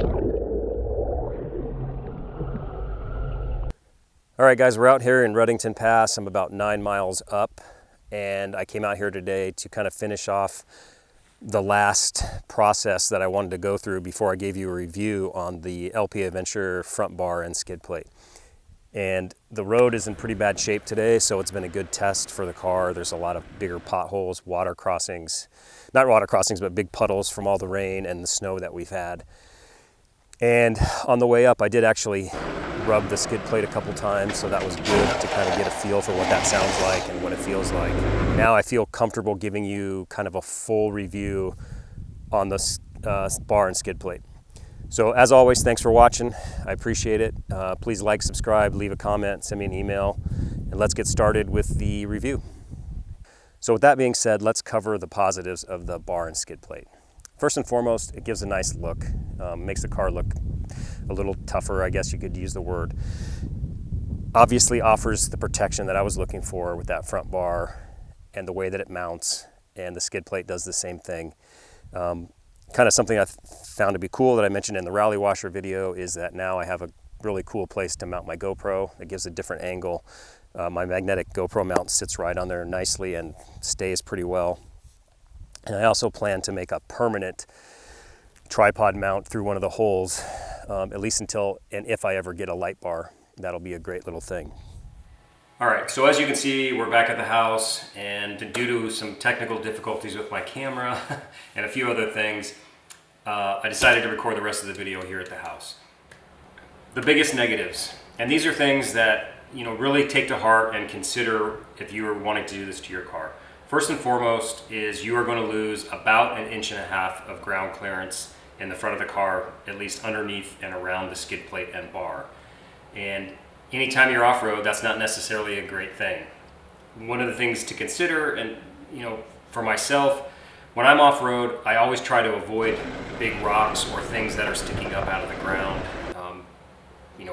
All right, guys, we're out here in Ruddington Pass. I'm about 9 miles up, and I came out here today to kind of finish off the last process that I wanted to go through before I gave you a review on the LP Adventure front bar and skid plate. And the road is in pretty bad shape today, so it's been a good test for the car. There's a lot of bigger potholes, water crossings, not water crossings, but big puddles from all the rain and the snow that we've had. And on the way up, I did actually rub the skid plate a couple times, so that was good to kind of get a feel for what that sounds like and what it feels like. Now I feel comfortable giving you kind of a full review on the bar and skid plate. So as always, thanks for watching. I appreciate it. Please like, subscribe, leave a comment, send me an email, and let's get started with the review. So with that being said, let's cover the positives of the bar and skid plate. First and foremost, it gives a nice look, makes the car look a little tougher, I guess you could use the word. Obviously offers the protection that I was looking for with that front bar and the way that it mounts, and the skid plate does the same thing. Kind of something I found to be cool that I mentioned in the Rally Washer video is that now I have a really cool place to mount my GoPro. It gives a different angle. My magnetic GoPro mount sits right on there nicely and stays pretty well. And I also plan to make a permanent tripod mount through one of the holes, at least until and if I ever get a light bar. That'll be a great little thing. All right, so as you can see, we're back at the house, and due to some technical difficulties with my camera and a few other things, I decided to record the rest of the video here at the house. The biggest negatives, and these are things that really take to heart and consider if you are wanting to do this to your car. First and foremost is you are going to lose about 1.5 inches of ground clearance in the front of the car, at least underneath and around the skid plate and bar. And anytime you're off-road, that's not necessarily a great thing. One of the things to consider, and for myself, when I'm off-road, I always try to avoid big rocks or things that are sticking up out of the ground.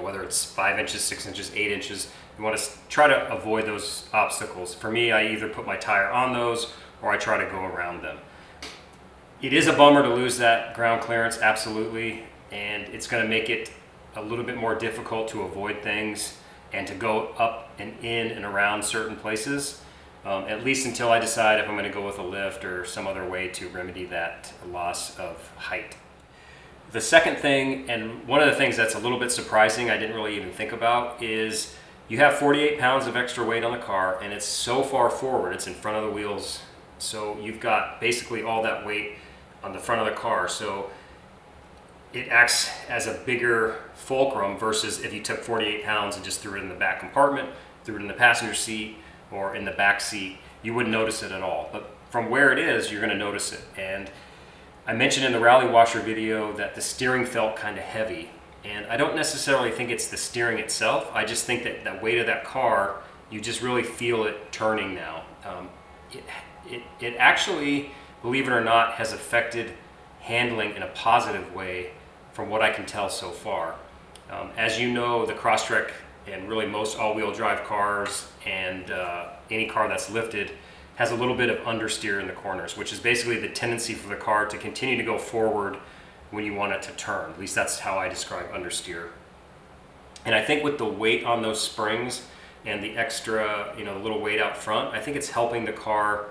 Whether it's 5 inches, 6 inches, 8 inches, you want to try to avoid those obstacles. For me, I either put my tire on those or I try to go around them. It is a bummer to lose that ground clearance, absolutely, and it's going to make it a little bit more difficult to avoid things and to go up and in and around certain places, at least until I decide if I'm going to go with a lift or some other way to remedy that loss of height. The second thing, and one of the things that's a little bit surprising, I didn't really even think about, is you have 48 pounds of extra weight on the car, and it's so far forward, it's in front of the wheels, so you've got basically all that weight on the front of the car. So it acts as a bigger fulcrum versus if you took 48 pounds and just threw it in the back compartment, threw it in the passenger seat or in the back seat, you wouldn't notice it at all. But from where it is, you're going to notice it. And I mentioned in the Rally Washer video that the steering felt kind of heavy. And I don't necessarily think it's the steering itself. I just think that the weight of that car, you just really feel it turning now. It actually, believe it or not, has affected handling in a positive way from what I can tell so far. As you know, the Crosstrek and really most all-wheel drive cars and any car that's lifted has a little bit of understeer in the corners, which is basically the tendency for the car to continue to go forward when you want it to turn. At least that's how I describe understeer. And I think with the weight on those springs and the extra, little weight out front, I think it's helping the car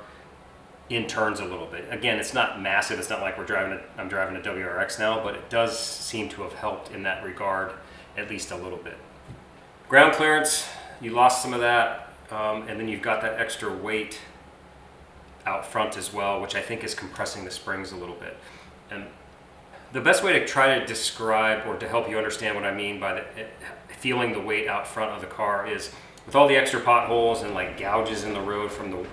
in turns a little bit. Again, it's not massive. It's not like I'm driving a WRX now, but it does seem to have helped in that regard, at least a little bit. Ground clearance, you lost some of that, and then you've got that extra weight out front as well, which I think is compressing the springs a little bit. And the best way to try to describe or to help you understand what I mean by feeling the weight out front of the car is with all the extra potholes and like gouges in the road from the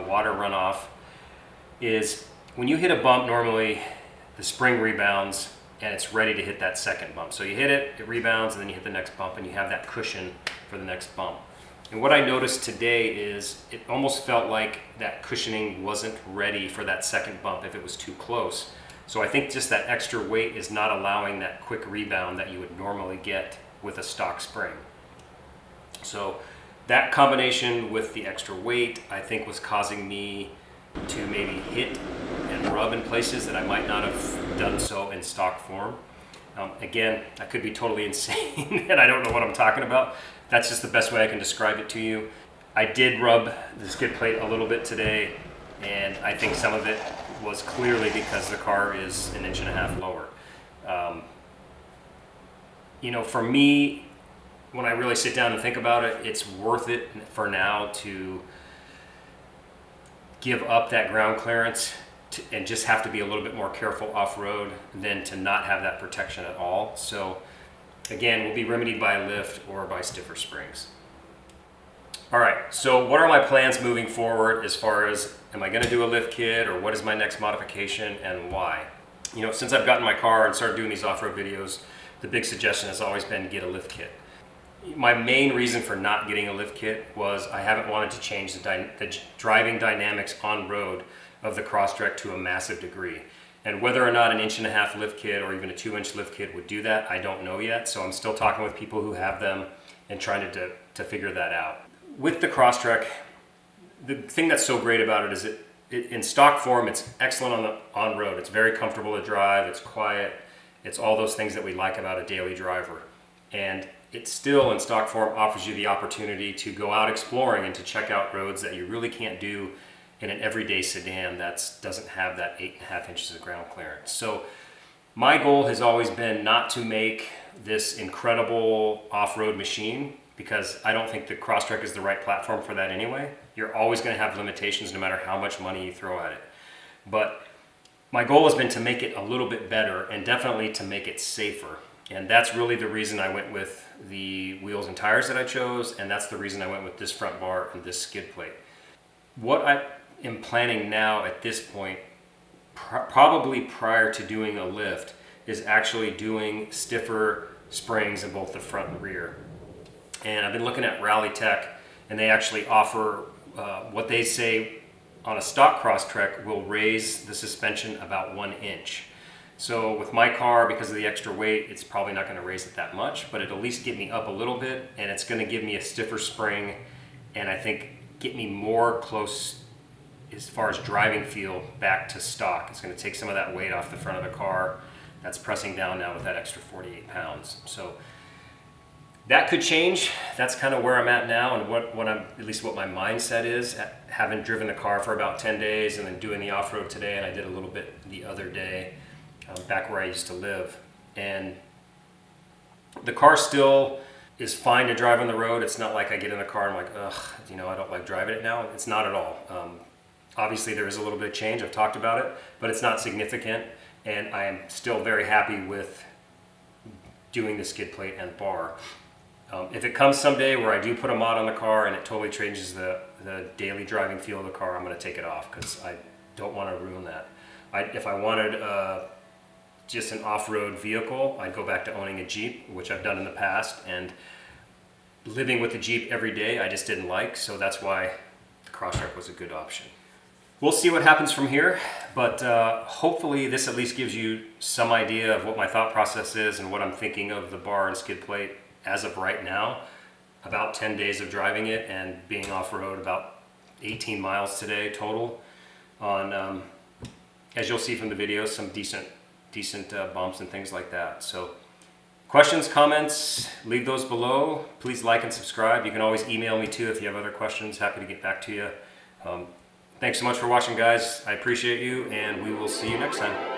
water runoff, is when you hit a bump, normally the spring rebounds and it's ready to hit that second bump. So you hit it, it rebounds, and then you hit the next bump and you have that cushion for the next bump. And what I noticed today is it almost felt like that cushioning wasn't ready for that second bump if it was too close. So I think just that extra weight is not allowing that quick rebound that you would normally get with a stock spring. So that combination with the extra weight, I think, was causing me to maybe hit and rub in places that I might not have done so in stock form. Again, I could be totally insane and I don't know what I'm talking about. That's just the best way I can describe it to you. I did rub the skid plate a little bit today, and I think some of it was clearly because the car is 1.5 inches lower. You know, for me, when I really sit down and think about it, it's worth it for now to give up that ground clearance and just have to be a little bit more careful off-road than to not have that protection at all. So again, will be remedied by a lift or by stiffer springs. All right, so what are my plans moving forward as far as, am I gonna do a lift kit, or what is my next modification and why? You know, since I've gotten my car and started doing these off-road videos, the big suggestion has always been get a lift kit. My main reason for not getting a lift kit was I haven't wanted to change the driving dynamics on road of the Crosstrek to a massive degree. And whether or not 1.5 inch lift kit or even a 2-inch lift kit would do that, I don't know yet. So I'm still talking with people who have them and trying to figure that out. With the Crosstrek, the thing that's so great about it is in stock form, it's excellent on road. It's very comfortable to drive, it's quiet, it's all those things that we like about a daily driver. And it still, in stock form, offers you the opportunity to go out exploring and to check out roads that you really can't do in an everyday sedan that doesn't have that 8.5 inches of ground clearance. So my goal has always been not to make this incredible off-road machine, because I don't think the Crosstrek is the right platform for that anyway. You're always going to have limitations no matter how much money you throw at it. But my goal has been to make it a little bit better and definitely to make it safer. And that's really the reason I went with the wheels and tires that I chose, and that's the reason I went with this front bar and this skid plate. What I am planning now at this point, probably prior to doing a lift, is actually doing stiffer springs in both the front and rear. And I've been looking at Rally Tech, and they actually offer what they say on a stock Crosstrek will raise the suspension about 1 inch. So with my car, because of the extra weight, it's probably not going to raise it that much, but it'll at least get me up a little bit, and it's going to give me a stiffer spring, and I think get me more close as far as driving feel back to stock. It's going to take some of that weight off the front of the car that's pressing down now with that extra 48 pounds. So that could change. That's kind of where I'm at now, and what I'm, at least what my mindset is, having driven the car for about 10 days and then doing the off-road today, and I did a little bit the other day back where I used to live. And the car still is fine to drive on the road. It's not like I get in the car and I'm like, ugh, you know, I don't like driving it now. It's not at all. Obviously there is a little bit of change, I've talked about it, but it's not significant, and I am still very happy with doing the skid plate and bar. If it comes someday where I do put a mod on the car and it totally changes the daily driving feel of the car, I'm going to take it off because I don't want to ruin that. If I wanted just an off-road vehicle, I'd go back to owning a Jeep, which I've done in the past, and living with the Jeep every day I just didn't like, so that's why the Crosstrek was a good option. We'll see what happens from here, but hopefully this at least gives you some idea of what my thought process is and what I'm thinking of the bar and skid plate as of right now. About 10 days of driving it and being off-road, about 18 miles today total on, as you'll see from the videos, some decent bumps and things like that. So questions, comments, leave those below. Please like and subscribe. You can always email me too if you have other questions. Happy to get back to you. Thanks so much for watching, guys. I appreciate you, and we will see you next time.